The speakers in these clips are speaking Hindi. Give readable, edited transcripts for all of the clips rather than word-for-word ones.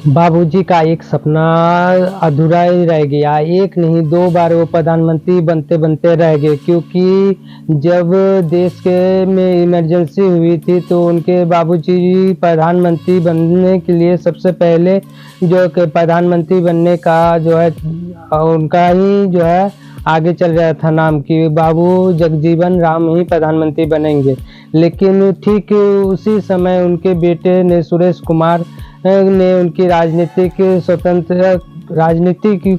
बाबूजी का एक सपना अधूरा ही रह गया। एक नहीं 2 बार वो प्रधानमंत्री बनते-बनते रह गए, क्योंकि जब देश के में इमरजेंसी हुई थी तो उनके बाबूजी प्रधानमंत्री बनने के लिए सबसे पहले जो कि प्रधानमंत्री बनने का जो है उनका ही जो है आगे चल रहा था नाम कि बाबू जगजीवन राम ही प्रधानमंत्री बनेंगे। लेकिन ठीक उसी समय उनके बेटे ने सुरेश कुमार ने उनकी राजनीति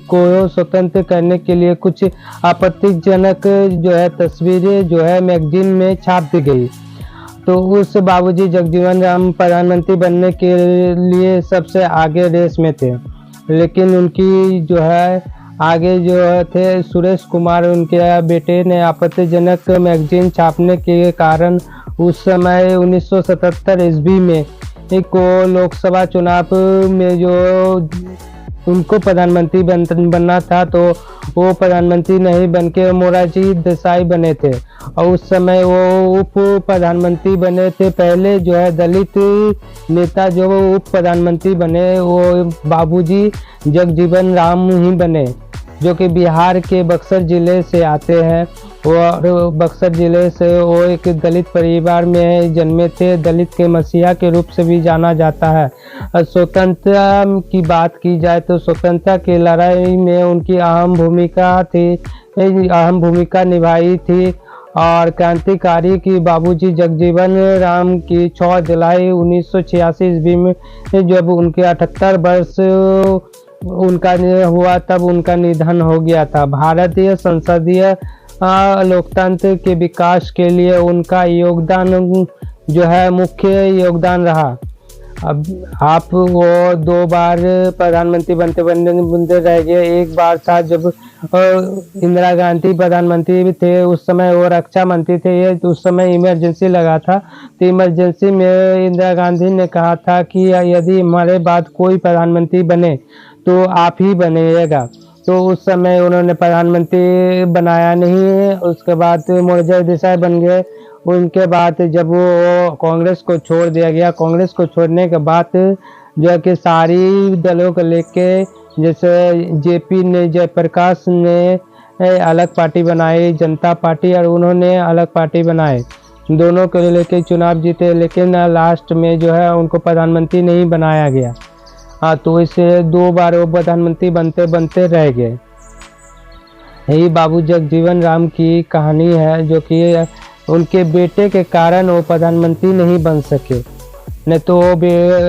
को स्वतंत्र करने के लिए कुछ आपत्तिजनक जो है तस्वीरें जो है मैगजीन में छाप दी गई। तो उस बाबूजी जगजीवन राम प्रधानमंत्री बनने के लिए सबसे आगे रेस में थे, लेकिन उनकी जो है आगे जो थे सुरेश कुमार उनके बेटे ने आपत्तिजनक मैगजीन छापने के कारण उस समय 1977 ईस्वी में को लोकसभा चुनाव में जो उनको प्रधानमंत्री बनना था तो वो प्रधानमंत्री नहीं बनके मोरारजी देसाई बने थे और उस समय वो उप प्रधानमंत्री बने थे। पहले जो है दलित नेता जो उप प्रधानमंत्री बने वो बाबूजी जगजीवन राम ही बने, जो कि बिहार के बक्सर ज़िले से आते हैं। और बक्सर ज़िले से वो एक दलित परिवार में जन्मे थे। दलित के मसीहा के रूप से भी जाना जाता है। स्वतंत्रता की बात की जाए तो स्वतंत्रता की लड़ाई में उनकी अहम भूमिका निभाई थी और क्रांतिकारी की बाबूजी जगजीवन राम की 6 जुलाई 1986 ईस्वी में जब उनके 78 वर्ष उनका हुआ तब उनका निधन हो गया था। भारतीय संसदीय लोकतंत्र के विकास के लिए उनका योगदान जो है मुख्य योगदान रहा। अब आप वो 2 बार प्रधानमंत्री बनते रह गए। एक बार था जब इंदिरा गांधी प्रधानमंत्री थे, उस समय वो रक्षा मंत्री थे। उस समय इमरजेंसी लगा था, तो इमरजेंसी में इंदिरा गांधी ने कहा था कि यदि हमारे बाद कोई प्रधानमंत्री बने तो आप ही बनिएगा। तो उस समय उन्होंने प्रधानमंत्री बनाया नहीं है। उसके बाद मोरारजी देसाई बन गए। उनके बाद जब वो कांग्रेस को छोड़ दिया गया, कांग्रेस को छोड़ने के बाद जो है कि सारी दलों को लेके जैसे जेपी ने जयप्रकाश ने अलग पार्टी बनाई, जनता पार्टी, और उन्होंने अलग पार्टी बनाए। दोनों को लेके चुनाव जीते, लेकिन लास्ट में जो है उनको प्रधानमंत्री नहीं बनाया गया। हाँ, तो इसे 2 बार वो प्रधानमंत्री बनते रह गए। यही बाबू जगजीवन राम की कहानी है, जो कि उनके बेटे के कारण वो प्रधानमंत्री नहीं बन सके। नहीं तो वो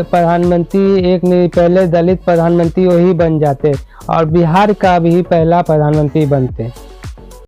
प्रधानमंत्री एक नहीं पहले दलित प्रधानमंत्री वही बन जाते और बिहार का भी पहला प्रधानमंत्री बनते।